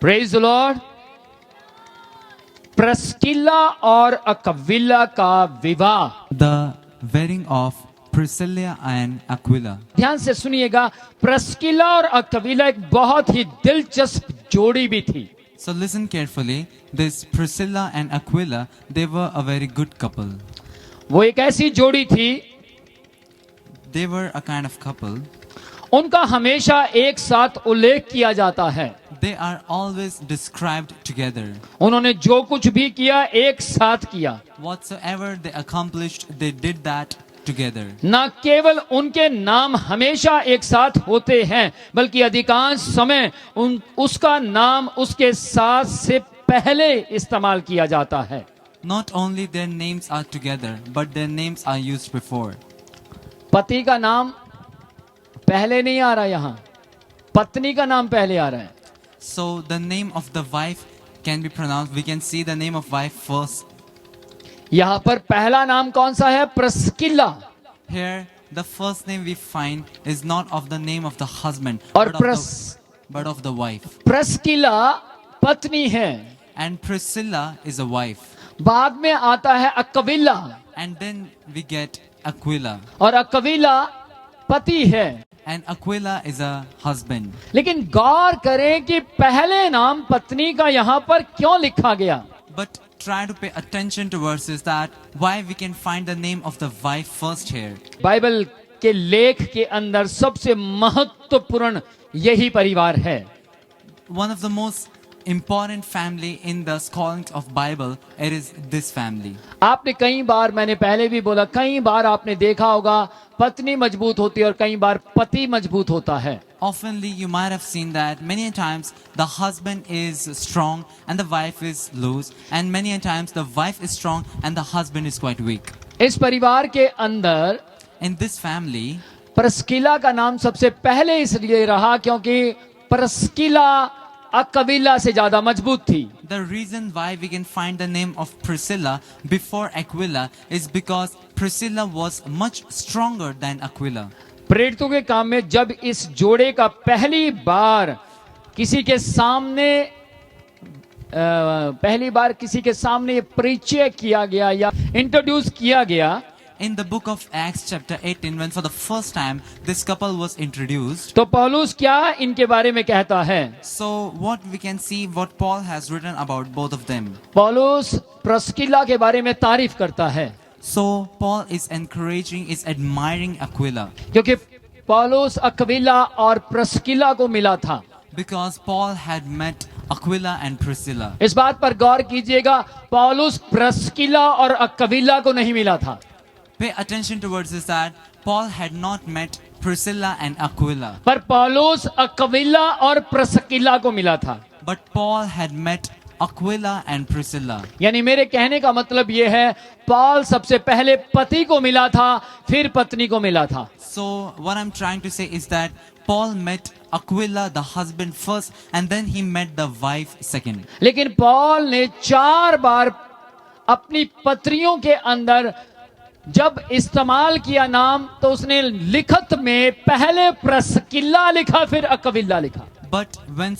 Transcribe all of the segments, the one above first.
Praise the Lord. Priscilla और Aquila का विवाह, The wedding of Priscilla and Aquila. ध्यान से सुनिएगा। प्रिस्किला और अक्विला एक बहुत ही दिलचस्प जोड़ी भी थी। So listen carefully. This Priscilla and Aquila, they were a very good couple. वो एक ऐसी जोड़ी थी, They were a kind of couple. उनका हमेशा एक साथ उल्लेख किया जाता है। They are always described together. उन्होंने जो कुछ भी किया एक साथ किया। Whatsoever they accomplished, they did that together. न केवल उनके नाम हमेशा एक साथ होते हैं, बल्कि अधिकांश समय उसका नाम उसके साथ से पहले इस्तेमाल किया जाता है। Not only their names are together, but their names are used before. पति का नाम पहले नहीं आ रहा, यहाँ पत्नी का नाम पहले आ रहा है। So the name of the wife can be pronounced. We can see the name of wife first. यहाँ पर पहला नाम कौन सा है? Priscilla. Here, the first name we find is not of the name of the husband, और but of the wife. Priscilla पत्नी है। And Priscilla is a wife. बाद में आता है Aquila, And then we get Aquila. और Aquila पति है। And Aquila is a husband. लेकिन गौर करें कि पहले नाम पत्नी का यहाँ पर क्यों लिखा गया। But try to pay attention towards is that why we can find the name of the wife first here. Bible के लेख के अंदर सबसे महत्वपूर्ण यही परिवार है। One of the most important family in the scholars of Bible, it is this family. आपने कई बार, मैंने पहले भी बोला, कई बार आपने देखा होगा पत्नी मजबूत होती है और कई बार पति मजबूत होता है। Oftenly you might have seen that many a times the husband is strong and the wife is loose, and many a times the wife is strong and the husband is quite weak. इस परिवार के अंदर In this family, Priscilla का नाम सबसे पहले इसलिए रहा क्योंकि प्रिस्किला अक्विला से ज्यादा मजबूत थी। the reason why we can find the name of Priscilla before Aquila is because Priscilla was much stronger than Aquila. प्रेरितों के काम में जब इस जोड़े का पहली बार किसी के सामने परिचय किया गया या इंट्रोड्यूस किया गया, In the book of Acts chapter 18, when for the first time this couple was introduced, तो पौलुस क्या इनके बारे में कहता है? so what we can see what Paul has written about both of them. पौलुस प्रिस्किला के बारे में तारीफ करता है, So Paul is encouraging, is admiring Aquila क्योंकि पौलुस अक्विला और प्रिस्किला को मिला था। because Paul had met Aquila and Priscilla. इस बात पर गौर कीजिएगा, पौलुस प्रिस्किला और अक्विला को नहीं मिला था। Pay attention towards this that Paul had not met Priscilla and Aquila, पर पौलुस अक्विला और प्रिस्किला को मिला था। but Paul had met Aquila and Priscilla. यानी मेरे कहने का मतलब यह है, पौल सबसे पहले पति को मिला था, फिर पत्नी को मिला था। So what I'm trying to say is that Paul met Aquila, the husband, first, and then he met the wife second. लेकिन पौल ने 4 बार अपनी पत्रियों के अंदर जब इस्तेमाल किया नाम, तो उसने लिखत में पहले प्रिस्किला लिखा, फिर अक्विला लिखा। But when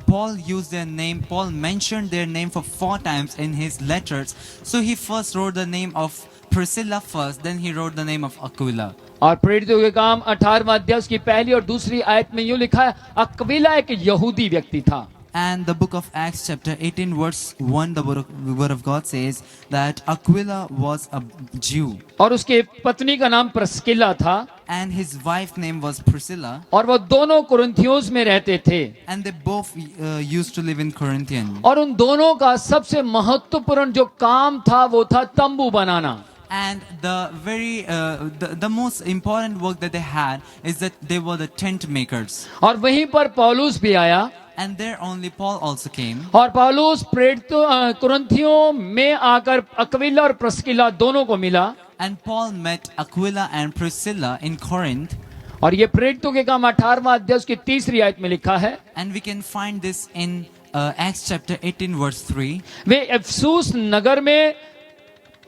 Paul used their name, Paul mentioned their name for 4 times in his letters. So he first wrote the name of Priscilla first, then he wrote the name of Aquila. और प्रेरितों के काम 18वां अध्याय उसकी पहली और दूसरी आयत में यूं लिखा है, अक्विला एक यहूदी व्यक्ति था। And the book of Acts chapter 18 verse 1, the word of God says that Aquila was a Jew. और उसके पत्नी का नाम प्रिस्किला था। And his wife name was Priscilla. और वो दोनों कुरिन्थियोस में रहते थे। And they both used to live in Corinthian. और उन दोनों का सबसे महत्वपूर्ण जो काम था वो था तंबू बनाना। And the most important work that they had is that they were the tent makers. और वहीं पर पौलुस भी आया। And there only Paul also came. और पौलुस कुरिन्थियों में आकर अक्विला और प्रिस्किला दोनों को मिला। And Paul met Aquila and Priscilla in Corinth. और ये प्रेरितों के काम 18वां अध्याय उसकी 3री आयत में लिखा है। And we can find this in Acts chapter 18 verse 3. वे इफिसुस नगर में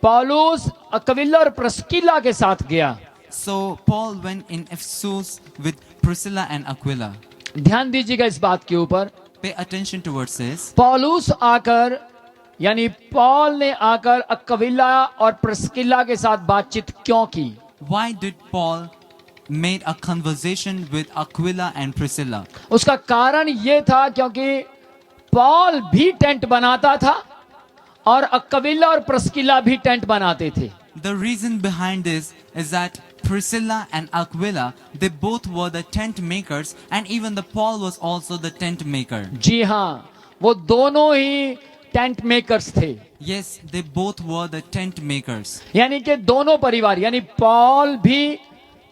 पौलुस अक्विला और प्रिस्किला के साथ गया। So Paul went in Ephesus with Priscilla and Aquila. ध्यान दीजिएगा इस बात के ऊपर। Pay attention towards this. पौलुस आकर यानी पॉल ने आकर अक्विला और प्रिस्किला के साथ बातचीत क्यों की? Why did Paul made a conversation with Aquila and Priscilla? उसका कारण ये था क्योंकि पॉल भी टेंट बनाता था और अक्विला और प्रिस्किला भी टेंट बनाते थे। The reason behind this is that Priscilla and Aquila, they both were the tent makers, and even the Paul was also the tent maker. जी हाँ, वो दोनों ही टेंट मेकर्स थे। Yes, they both were the tent makers. यानी कि दोनों परिवार यानी Paul भी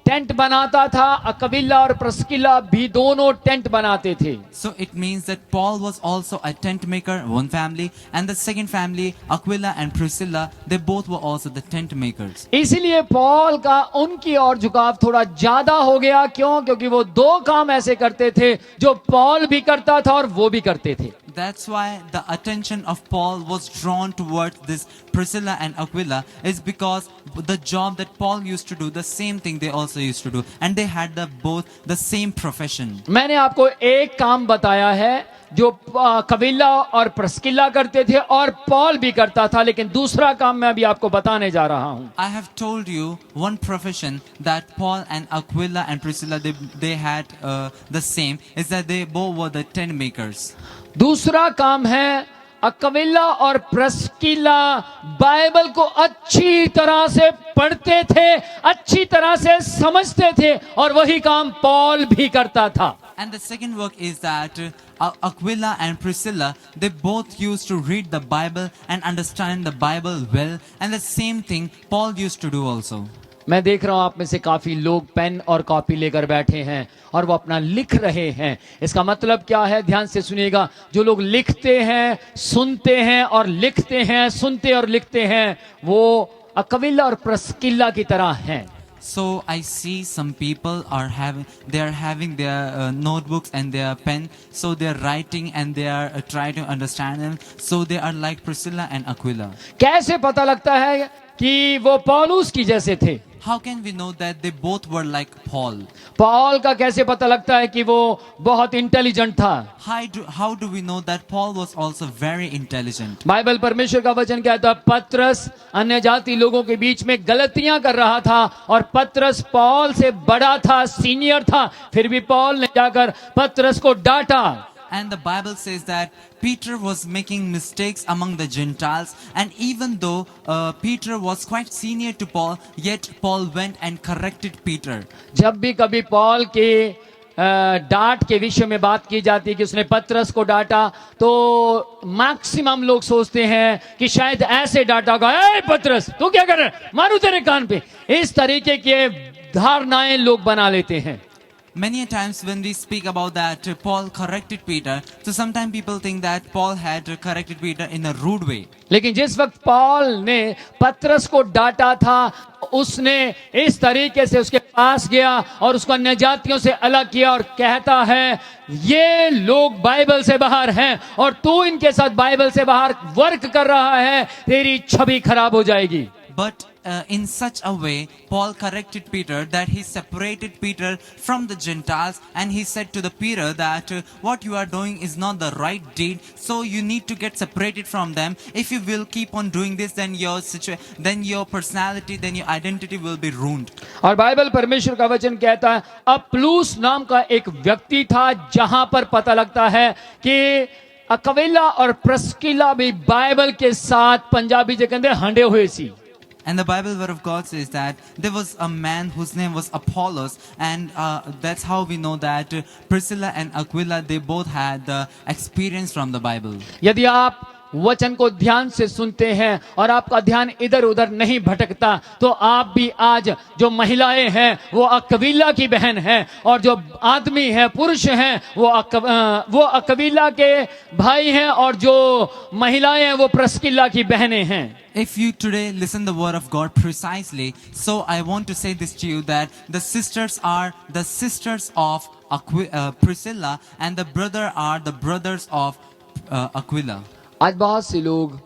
टेंट बनाता था, अक्विला और प्रिस्किला भी दोनों टेंट बनाते थे। So it means that Paul was also a tent maker, one family, and the second family, Aquila and Priscilla, they both were also the tent makers. इसीलिए Paul का उनकी ओर झुकाव थोड़ा ज्यादा हो गया। क्यों? क्योंकि वो दो काम ऐसे करते थे जो पॉल भी करता था और वो भी करते थे। That's why the attention of Paul was drawn towards this Priscilla and Aquila is because the job that Paul used to do, the same thing they also used to do, and they had both the same profession. मैंने आपको एक काम बताया है जो Aquila और Priscilla करते थे और पॉल भी करता था, लेकिन दूसरा काम मैं अभी आपको बताने जा रहा हूं। I have told you one profession that Paul and Aquila and Priscilla they had the same is that they both were the tent makers. दूसरा काम है अक्विला और प्रिस्किला बाइबल को अच्छी तरह से पढ़ते थे, अच्छी तरह से समझते थे, और वही काम पॉल भी करता था। And the second work is that Aquila and Priscilla, they both used to read the Bible and understand the Bible well, and the same thing Paul used to do also. मैं देख रहा हूं आप में से काफी लोग पेन और कॉपी लेकर बैठे हैं और वो अपना लिख रहे हैं। इसका मतलब क्या है? ध्यान से सुनिएगा। जो लोग लिखते हैं, सुनते हैं और लिखते हैं, सुनते और लिखते हैं, वो अक्विला और प्रिस्किला की तरह हैं। So I see some people are having their notebooks and their pen, so they are writing and they are trying to understand them. So they are like Priscilla and Aquila. कैसे पता लगता है कि वो पौलुस की जैसे थे? How can we know that they both were like Paul? Paul का कैसे पता लगता है कि वो बहुत इंटेलिजेंट था? How do we know that Paul was also very intelligent? Bible परमेश्वर का वचन कहता है पतरस अन्य जाति लोगों के बीच में गलतियां कर रहा था और पतरस पॉल से बड़ा था, सीनियर था, फिर भी पॉल ने जाकर पतरस को डांटा। And the Bible says that Peter was making mistakes among the Gentiles, and even though Peter was quite senior to Paul, yet Paul went and corrected Peter. जब भी कभी पॉल के डांट के विषय में बात की जाती है कि उसने पतरस को डांटा, तो मैक्सिमम लोग सोचते हैं कि शायद ऐसे डांटा होगा, ए पतरस तू क्या कर रहा है, मारू तेरे कान पे। इस तरीके के धारणाएं लोग बना लेते हैं। Many a times when we speak about that Paul corrected Peter, so sometimes people think that Paul had corrected Peter in a rude way. लेकिन जिस वक्त पॉल ने पतरस को डांटा था, उसने इस तरीके से उसके पास गया और उसको अन्य जातियों से अलग किया और कहता है ये लोग बाइबल से बाहर हैं और तू इनके साथ बाइबल से बाहर वर्क कर रहा है, तेरी छवि खराब हो जाएगी। But in such a way, Paul corrected Peter that he separated Peter from the Gentiles, and he said to the Peter that what you are doing is not the right deed, so you need to get separated from them. If you will keep on doing this, then your personality, then your identity will be ruined. और Bible परमेश्वर का वचन कहता है अप्लूस नाम का एक व्यक्ति था, जहां पर पता लगता है कि अक्विला और प्रिस्किला भी बाइबल के साथ पंजाबी जो कहते हैं हंडे हुए सी। And the Bible word of God says that there was a man whose name was Apollos, and that's how we know that Priscilla and Aquila, they both had the experience from the Bible. यदि आप वचन को ध्यान से सुनते हैं और आपका ध्यान इधर उधर नहीं भटकता, तो आप भी आज जो महिलाएं हैं वो अक्विला की बहन हैं और जो आदमी हैं, पुरुष हैं, वो अक्विला के भाई हैं और जो महिलाएं हैं वो प्रिस्किला की बहनें हैं। If you today listen the word of God precisely, so I want to say this to you that the sisters are the sisters of Priscilla, and the brother are the brothers of Aquila. आज बहुत से लोग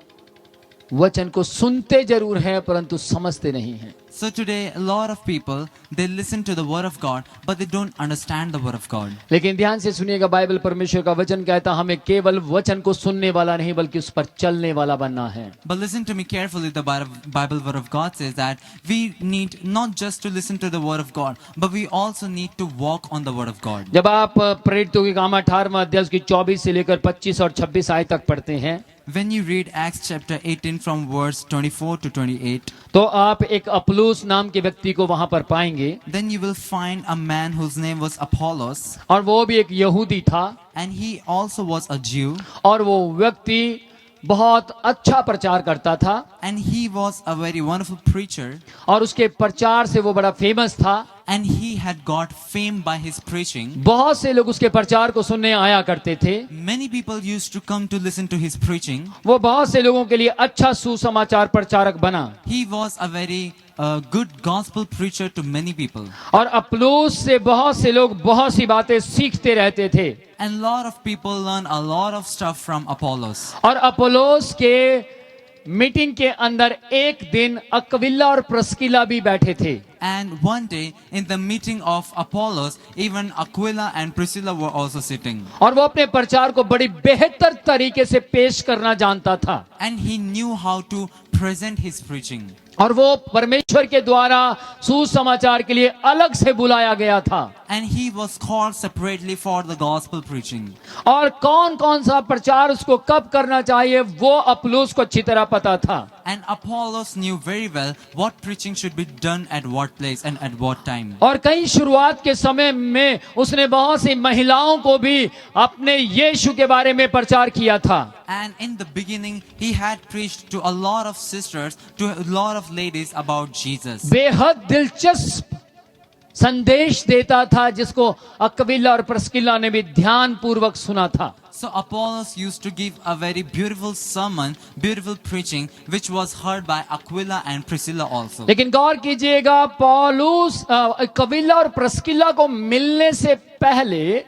वचन को सुनते जरूर हैं परंतु समझते नहीं हैं। So today, a lot of people, they listen to the word of God, but they don't understand the word of God. लेकिन ध्यान से सुनिएगा, बाइबल परमेश्वर का वचन कहता है हमें केवल वचन को सुनने वाला नहीं बल्कि उस पर चलने वाला बनना है. But listen to me carefully, the Bible word of God says that we need not just to listen to the word of God, but we also need to walk on the word of God. जब आप प्रेरितों के काम 18वां अध्याय की 24 से लेकर 25 और 26 आयत तक पढ़ते हैं, When you read Acts chapter 18 from verse 24 to 28, तो आप एक अपुल्लोस नाम के व्यक्ति को वहां पर पाएंगे, then you will find a man whose name was Apollos, और वो भी एक यहूदी था, and he also was a Jew, और वो व्यक्ति बहुत अच्छा प्रचार करता था, and he was a very wonderful preacher, और उसके प्रचार से वो बड़ा फेमस था. and he had got fame by his preaching. बहुत से लोग उसके प्रचार को सुनने आया करते थे. Many people used to come to listen to his preaching. वो बहुत से लोगों के लिए अच्छा सुसमाचार प्रचारक बना, He was a very good gospel preacher to many people. और अपुल्लोस से बहुत से लोग बहुत सी बातें सीखते रहते थे. And a lot of people learn a lot of stuff from Apollos. और अपोलोस के मीटिंग के अंदर एक दिन अक्विला और प्रिस्किला भी बैठे थे. And one day, in the meeting of Apollos, even Aquila and Priscilla were also sitting. और वो अपने प्रचार को बड़ी बेहतर तरीके से पेश करना जानता था, And he knew how to present his preaching. और वो परमेश्वर के द्वारा सुसमाचार के लिए अलग से बुलाया गया था. And he was called separately for the gospel preaching. और कौन कौन सा प्रचार उसको कब करना चाहिए वो अपुल्लोस को अच्छी तरह पता था. And Apollos knew very well what preaching should be done at what place and at what time. और कई शुरुआत के समय में उसने बहुत सी महिलाओं को भी अपने यीशु के बारे में प्रचार किया था. And in the beginning, he had preached to a lot of sisters, to a lot of ladies about Jesus. बेहद दिलचस्प संदेश देता था जिसको अक्विला और प्रिस्किला ने भी ध्यान पूर्वक सुना था. So Apollos used to give a very beautiful sermon, beautiful preaching, which was heard by Aquila and Priscilla also. लेकिन गौर कीजिएगा, पौलुस अक्विला और प्रिस्किला को मिलने से पहले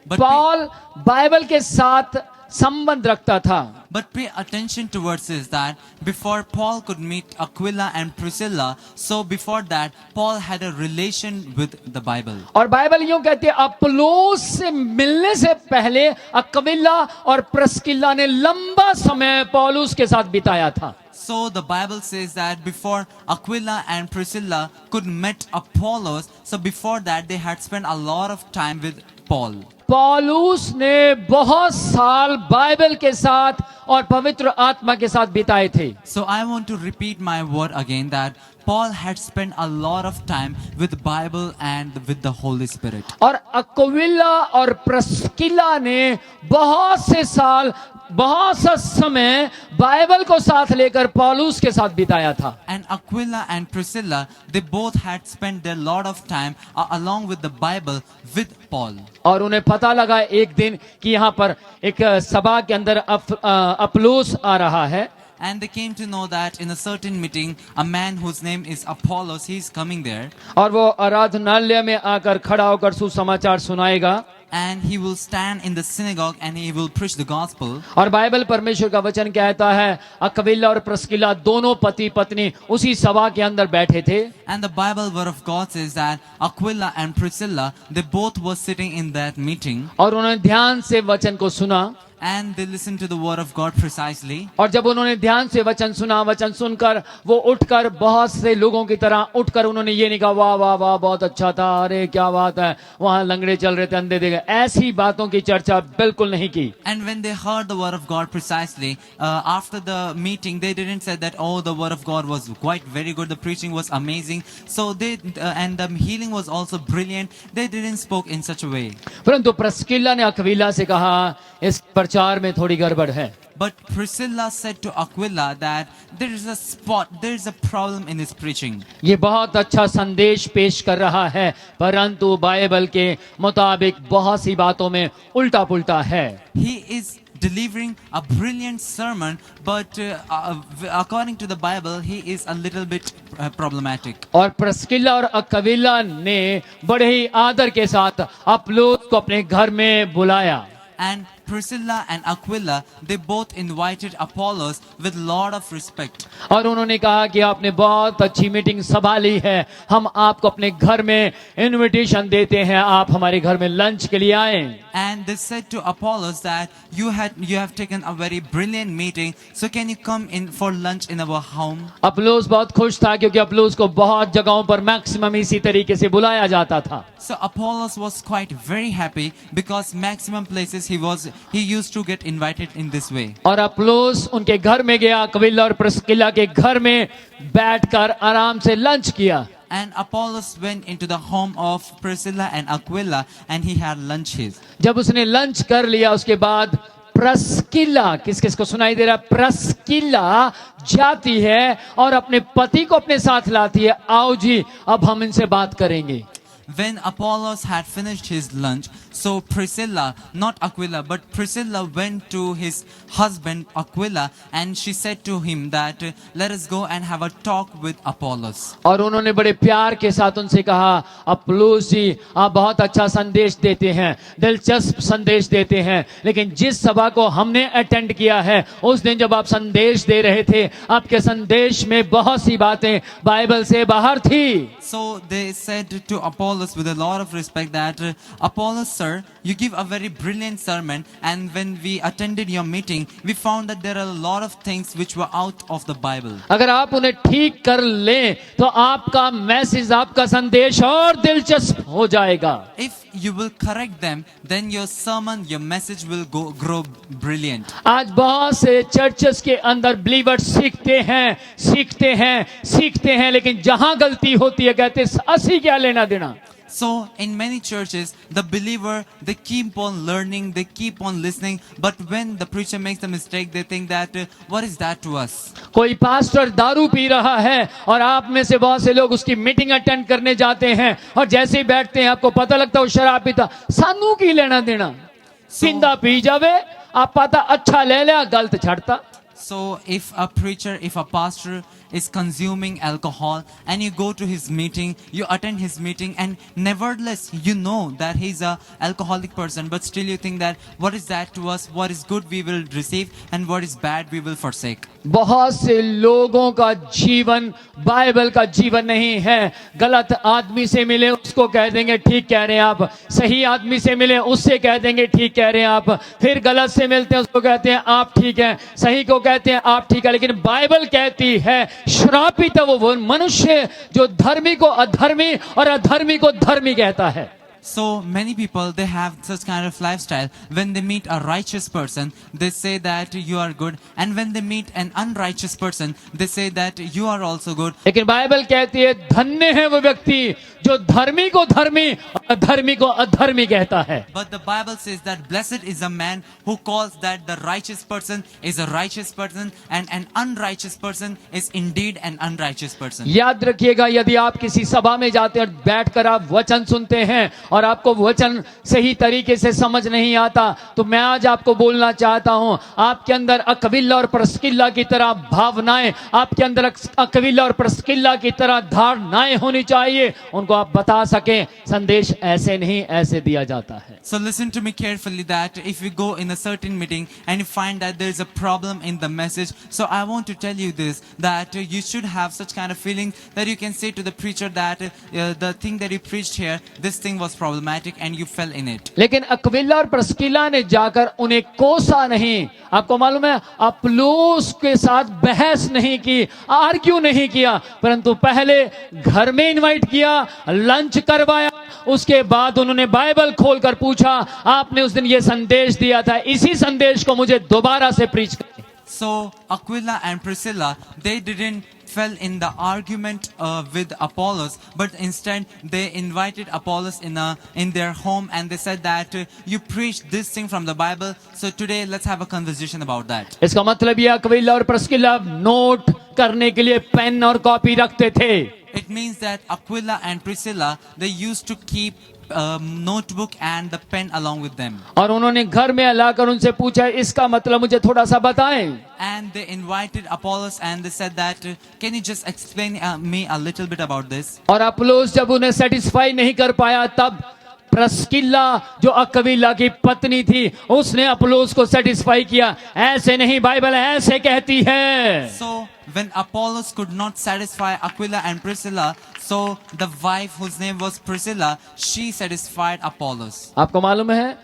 But पौल बाइबल के साथ संबंध रखता था. But pay attention towards this that before Paul could meet Aquila and Priscilla, so before that Paul had a relation with the Bible. और बाइबल यूं कहती है, अपुल्लोस से मिलने से पहले अक्विला और प्रिस्किला ने लंबा समय पौलुस के साथ बिताया था. So the Bible says that before Aquila and Priscilla could meet Apollos, so before that they had spent a lot of time with Paul. पौलुस ने बहुत साल बाइबल के साथ और पवित्र आत्मा के साथ बिताए थे. So I want to repeat my word again that Paul had spent a lot of time with the Bible and with the Holy Spirit. और अक्विला और प्रिस्किला ने बहुत से साल, बहुत सा समय बाइबल को साथ लेकर पौलुस के साथ बिताया था. And Aquila and Priscilla, they both had spent their lot of time along with the Bible with Paul. और उन्हें पता लगा एक दिन कि यहाँ पर एक सभा के अंदर अपुल्लोस आ रहा है. And they came to know that in a certain meeting, a man whose name is Apollos, he is coming there. और वो आराधनालय में आकर खड़ा होकर सुसमाचार सुनाएगा. And he will stand in the synagogue and he will preach the gospel. और बाइबल परमेश्वर का वचन कहता है अक्विला और प्रिस्किला दोनों पति पत्नी उसी सभा के अंदर बैठे थे. And the Bible word of God says that Aquila and Priscilla, they both were sitting in that meeting. और उन्होंने ध्यान से वचन को सुना. And they listened to the word of God precisely. और जब उन्होंने ध्यान से वचन सुना, वचन सुनकर वो उठकर बहुत से लोगों की तरह उठकर उन्होंने ये नहीं कहा वाह वाह वाह बहुत अच्छा था, अरे क्या बात है, वहां लंगड़े चल रहे थे, अंधे देखे, ऐसी बातों की चर्चा बिल्कुल नहीं की. And when they heard the word of God precisely, after the meeting, they didn't say that, oh, the word of God was quite very good, the preaching was amazing, so they and the healing was also brilliant. They didn't spoke in such a way. परंतु Priscilla ने Aquila से कहा इस प्रचार में थोड़ी गड़बड़ है. But Priscilla said to Aquila that there is a spot, there is a problem in his preaching. ये बहुत अच्छा संदेश पेश कर रहा है, परंतु बाइबल के मुताबिक बहुत सी बातों में उल्टा पुल्टा है. He is delivering a brilliant sermon, but according to the Bible, he is a little bit problematic. और प्रिस्किला और अक्विला ने बड़े ही आदर के साथ अपुल्लोस को अपने घर में बुलाया. And Priscilla and Aquila, they both invited Apollos with lot of respect. और उन्होंने कहा कि आपने बहुत अच्छी मीटिंग संभाली है, हम आपको अपने घर में इनविटेशन देते हैं, आप हमारे घर में लंच के लिए आए. And they said to Apollos that you have taken a very brilliant meeting, so can you come in for lunch in our home? Apollos बहुत खुश था क्योंकि अपोलोस को बहुत जगहों पर मैक्सिमम इसी तरीके से बुलाया जाता था. So Apollos was quite very happy because maximum places he used to get invited in this way. और अपोलोस उनके घर में गया, अक्विला और प्रिस्किला के घर में बैठकर आराम से लंच किया. And Apollos went into the home of Priscilla and Aquila and he had lunches. जब उसने लंच कर लिया उसके बाद प्रिस्किला, किस किस को सुनाई दे रहा है? प्रिस्किला जाती है और अपने पति को अपने साथ लाती है. आओ जी, अब हम इनसे बात करेंगे. When Apollos had finished his lunch, so Priscilla, not Aquila, but Priscilla went to his husband Aquila and she said to him that let us go and have a talk with Apollos. और उन्होंने बड़े प्यार के साथ उनसे कहा, Apollos जी आप बहुत अच्छा संदेश देते हैं, दिलचस्प संदेश देते हैं, लेकिन जिस सभा को हमने अटेंड किया है उस दिन जब आप संदेश दे रहे थे, आपके संदेश में बहुत सी बातें बाइबल से बाहर थी. So they said to Apollos with a lot of respect that Apollos sir, you give a very brilliant sermon, and when we attended your meeting we found that there are a lot of things which were out of the Bible. अगर आप उन्हें ठीक कर लें तो आपका message, आपका संदेश और दिलचस्प हो जाएगा. If you will correct them, then your sermon, your message will grow brilliant. आज बहुत से चर्चेस के अंदर बिलीवर्स सीखते हैं, लेकिन जहां गलती होती है कहते असि क्या लेना देना. So in many churches, the believer, they keep on learning, they keep on listening, but when the preacher makes a mistake, they think that what is that to us? कोई पास्टर दारू पी रहा है और आप में से बहुत से लोग उसकी मीटिंग अटेंड करने जाते हैं और जैसे ही बैठते हैं आपको पता लगता है वो शराब पीता. सानू की लेना देना, पींदा पी जावे, आप पता अच्छा ले लिया, गलत छड़ता. So if a preacher, if a pastor is consuming alcohol and you go to his meeting, you attend his meeting, and nevertheless you know that he's a alcoholic person, but still you think that what is that to us? What is good we will receive and what is bad we will forsake. बहुत से लोगों का जीवन Bible का जीवन नहीं है. गलत आदमी से मिले उसको कह देंगे ठीक कह रहे हैं आप, सही आदमी से मिले उससे कह देंगे ठीक कह रहे हैं आप, फिर गलत से मिलते हैं उसको कहते हैं आप ठीक है, सही को कहते हैं आप ठीक है. लेकिन बाइबल कहती है श्रापित है वो मनुष्य जो धर्मी को अधर्मी और अधर्मी को धर्मी कहता है. So many people, they have such kind of lifestyle. When they meet a righteous person, they say that you are good, and when they meet an unrighteous person, they say that you are also good. लेकिन Bible कहती है धन्य है वो व्यक्ति जो धर्मी को धर्मी और अधर्मी को अधर्मी कहता है. But the Bible says that blessed is a man who calls that the righteous person is a righteous person and an unrighteous person is indeed an unrighteous person. याद रखिएगा, यदि आप किसी सभा में जाते हैं और बैठकर आप वचन सुनते हैं और आपको वचन सही तरीके से समझ नहीं आता, तो मैं आज आपको बोलना चाहता हूं, आपके अंदर अक्विला और प्रिस्किला की तरह भावनाएं, आपके अंदर अक्विला और प्रिस्किला की तरह धारणाएं होनी चाहिए. उनको आप बता सकें संदेश ऐसे नहीं ऐसे दिया जाता है. So listen to me carefully that if you go in a certain meeting and you find that there is a problem in the message, so I want to tell you this, that you should have such kind of feeling that you can say to the preacher that the thing that you preached here, this thing was problematic and you fell in it. लेकिन Aquila और Priscilla ने जाकर उन्हें कोसा नहीं. आपको मालूम है, अपोलोस के साथ बहस नहीं की, आर्ग्यू नहीं किया, परंतु पहले घर में इनवाइट किया, लंच करवाया, उसके बाद उन्होंने बाइबल खोलकर पूछा आपने उस दिन ये संदेश दिया था, इसी संदेश को मुझे दोबारा से प्रीच करें. So Aquila and Priscilla, they didn't fell in the argument with Apollos, but instead they invited Apollos in their home and they said that you preached this thing from the Bible, so today let's have a conversation about that. इसका मतलब ये Aquila और Priscilla note करने के लिए pen और copy रखते थे. It means that Aquila and Priscilla, they used to keep notebook and the pen along with them. और उन्होंने घर में लाकर उनसे पूछा इसका मतलब मुझे थोड़ा सा बताएं. And they invited Apollos and they said that can you just explain me a little bit about this? और अपोलोस जब उन्हें सेटिस्फाई नहीं कर पाया, तब प्रस्किल्ला जो अक्विला की पत्नी थी उसने अपोलोस को सेटिस्फाई किया। ऐसे नहीं, बाइबल ऐसे कहती है। So when Apollos could not satisfy Aquila and Priscilla, so the wife whose name was Priscilla, she satisfied Apollos. आपको मालूम है,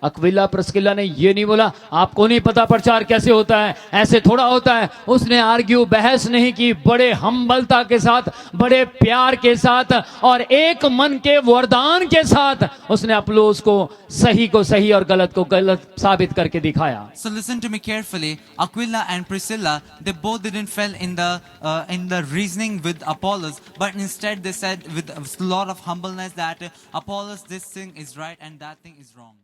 अक्विला प्रस्किल्ला ने ये नहीं बोला आपको नहीं पता प्रचार कैसे होता है, ऐसे थोड़ा होता है। उसने आर्ग्यू, बहस नहीं की, बड़े हम्बलता के साथ, बड़े प्यार के साथ और एक मन के वरदान के साथ उसने अपोलोस को सही और गलत को गलत साबित करके दिखाया। So listen to me carefully. Aquila and Priscilla, they both didn't fall in the reasoning with Apollos, but instead they said with a lot of humbleness that Apollos, this thing is right and that thing is wrong.